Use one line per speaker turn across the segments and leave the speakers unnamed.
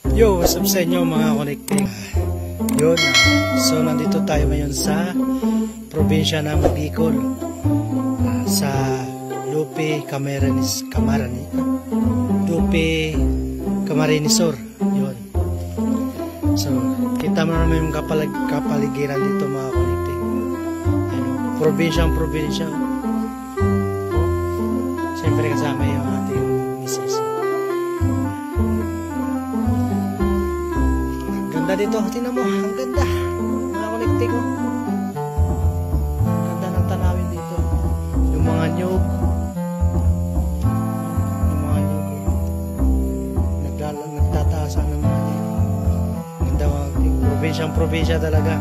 Yo, what's up sa inyo mga connecting? Yun, so nandito tayo ngayon sa probinsya ng Bicol, sa Lupe Camarines Sur. Yun. So, kita mo naman yung kapaligiran dito mga connecting. Probinsya. Siyempre kasama yung ating misis. Ganda dito, tingnan mo, ang ganda mga connecting ko. Ganda ng tanawin dito, yung mga nyug nagtataasan ng mga nyug. Ganda mga probinsya talaga.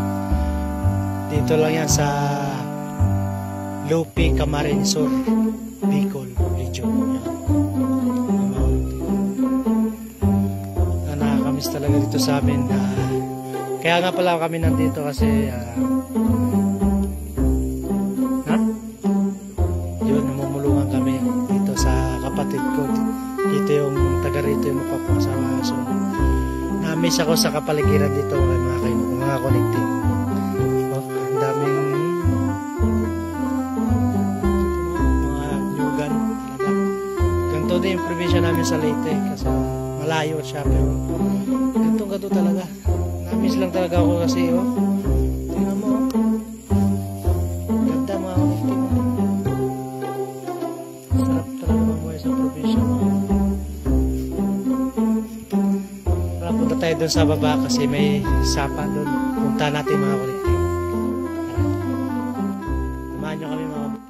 Dito lang yan sa Lupe Camarines Sur, Bicol region. Nakakamiss talaga dito sa amin. Kaya nga pala kami nandito kasi yun, namumulungan kami dito sa kapatid ko. Dito yung taga rito yung mapapasama. So, namiss ako sa kapaligiran dito mga connecting. Ang daming mga nyugan. Ganito din yung probinsya namin sa Leyte kasi malayo siya, pero ganito talaga. Namiss lang talaga ako kasi tingnan mo, ganda mga connecting. Sarap talaga mabuhay sa probinsya. Punta tayo doon sa baba kasi may sapa doon. Punta natin mga connecting. Samahan nyo kami mga connecting.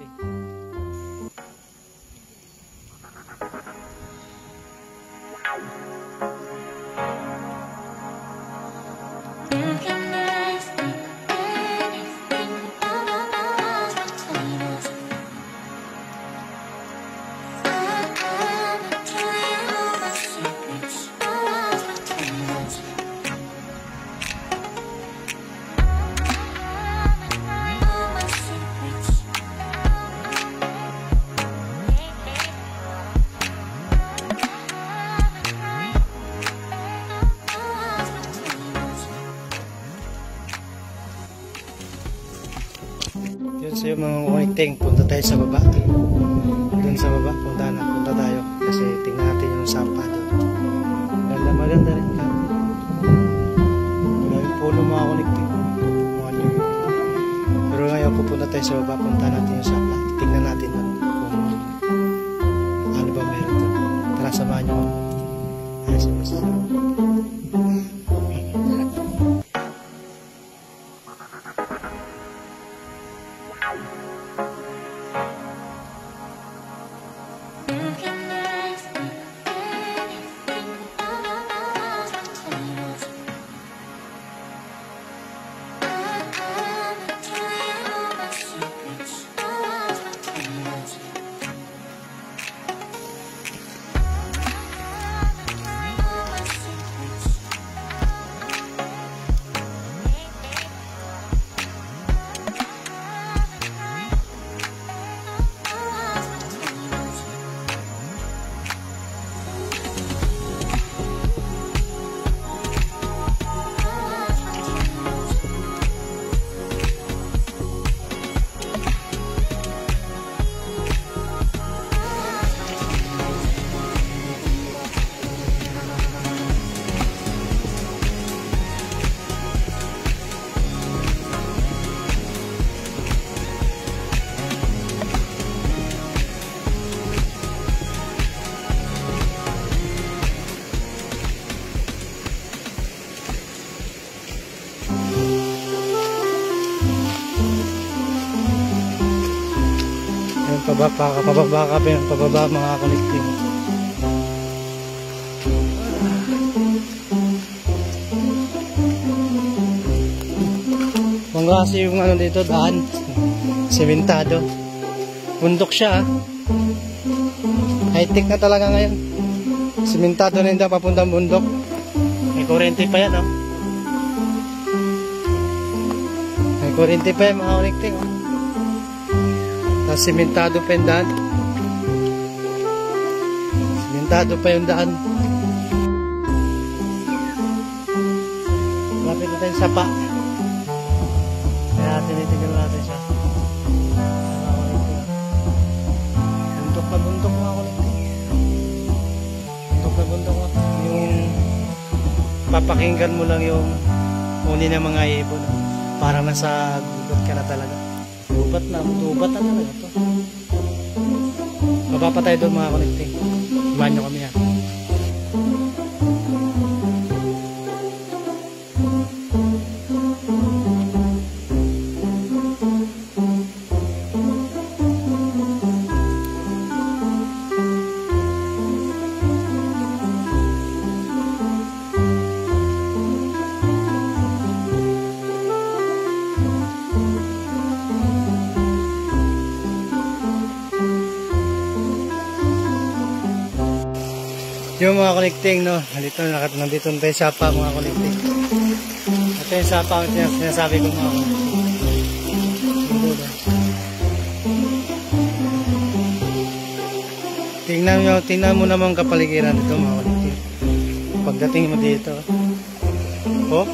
Yun, so yung mga connecting, punta tayo sa baba. Doon sa baba, punta tayo. Kasi tingnan natin yung sapa doon. Maganda rin ka. Maraming puno mga connecting. Pero ngayon pupunta tayo sa baba, punta natin yung sapa. Tingnan natin doon kung ano ba meron doon. Tara, samahan nyo. Ayos. Pababa mga connecting. Mangga kasi yung ano dito, daan sementado. Bundok siya. High tech na talaga ngayon. Sementado na hindi papuntang bundok. May kurente pa yan. May kurente pa yan mga connecting. Tapos sementado pa yung daan. Sementado pa yung daan. malapit na tayong sapa. Kaya tinitignan natin siya. Bundok na bundok mga kuliting. Bundok na bundok mo. Yung papakinggan mo lang yung huni ng mga ibon. Parang nasa gubat ka na talaga. Gubat na talaga ito. Mapapatay doon mga kuliting. Iman nyo kami yan. Yung mga connecting, no? Nandito na tayo sapa mga connecting. Ito yung sapa ang sinasabi ko mga connecting. Tingnan mo naman kapaligiran dito mga connecting. Pagdating mo dito. Oh,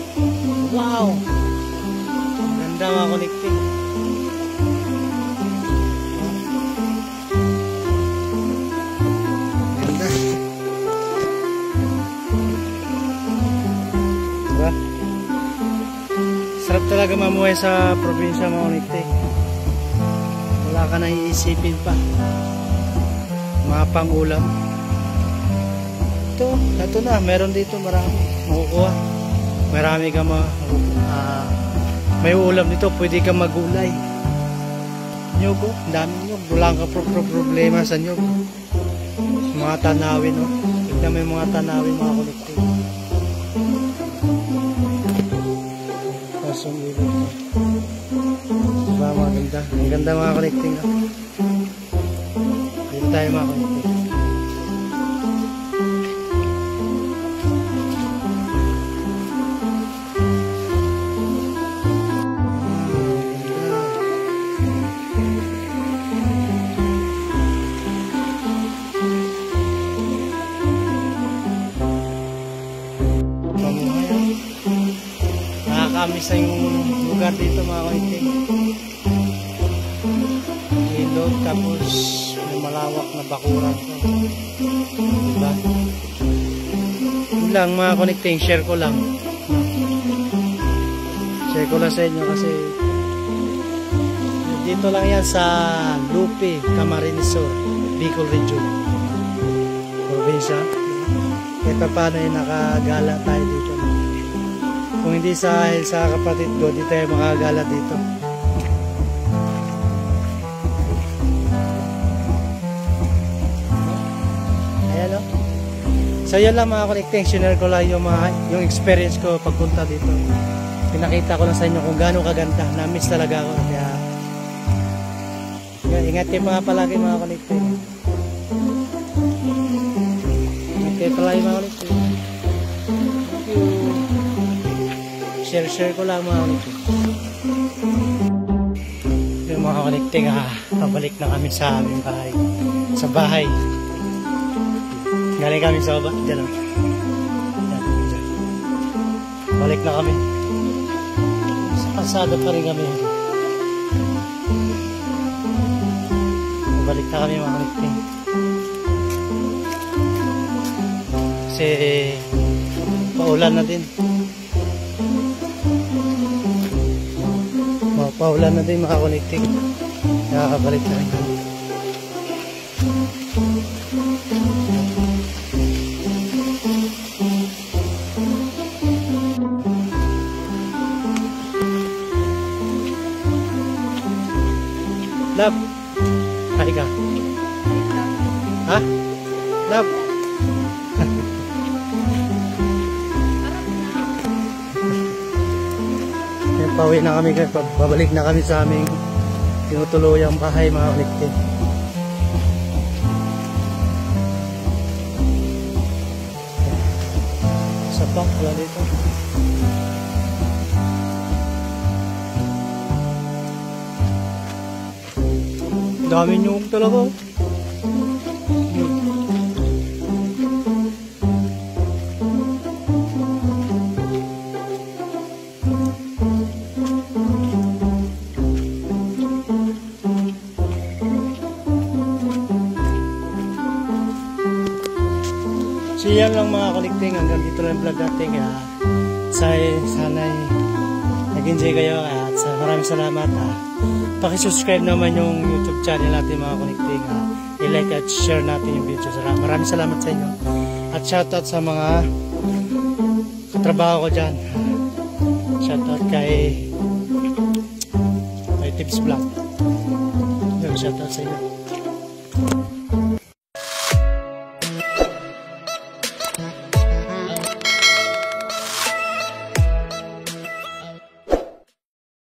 wow! Ganda mga connecting. Sarap talaga mamuhay sa probinsya mga connecting. Wala ka nang iisipin pa. Mga pangulam. Ito na, meron dito marami makukuha. Marami ka may ulam dito, pwede ka magulay. Nyug, dami nyug. Wala ka problema sa nyug. Mga tanawin, no? Tignan mo yung mga tanawin mga connecting. Pasong ilog. Diba maganda? Ang ganda mga connecting. Dito tayo mga connecting. Nakakamiss na yung lugar dito mga connecting. Ilog tapos may malawak na bakuran. Diba? Yun lang mga connecting, share ko lang. Share ko lang sa inyo kasi dito lang yan sa Lupi, Camarines Sur, Bicol Region. Probinsya. Kahit pa paano yung nakagala tayo dito. Kung hindi sa kapatid ko, di tayo makagala dito. Ayan o. So yan lang mga connecting, share ko lang yung experience ko pagpunta dito. Pinakita ko lang sa inyo kung gaano kaganda. Na-miss talaga ako. Kaya ingat kayo mga palagi mga connecting. Ingat kayo palagi mga connecting. Share ko lang mga connecting. Yung mga connecting, pabalik na kami sa aming bahay. Sa bahay. Galing kami sa baba. Diyan o. Balik na kami. Sa kalsada pa rin kami. Balik na kami mga connecting. Kasi paulan na din. Paulan na din mga connecting. Nakakabalik na rin kami. Love, hi ka. Ha? Love. Pauwi na kami, babalik na kami sa aming tinutuluyang bahay mga connecting. Sapak wala dito. Dami nyug talaga. So yan lang mga connecting, hanggang dito lang vlog natin. Kaya sana'y nag-enjoy kayo at maraming salamat. Pakisubscribe naman yung YouTube channel natin mga connecting. I-like at share natin yung video. Maraming salamat sa inyo. At shoutout sa mga katrabaho ko dyan. Shoutout kay Tips Vlog. Shoutout sa inyo.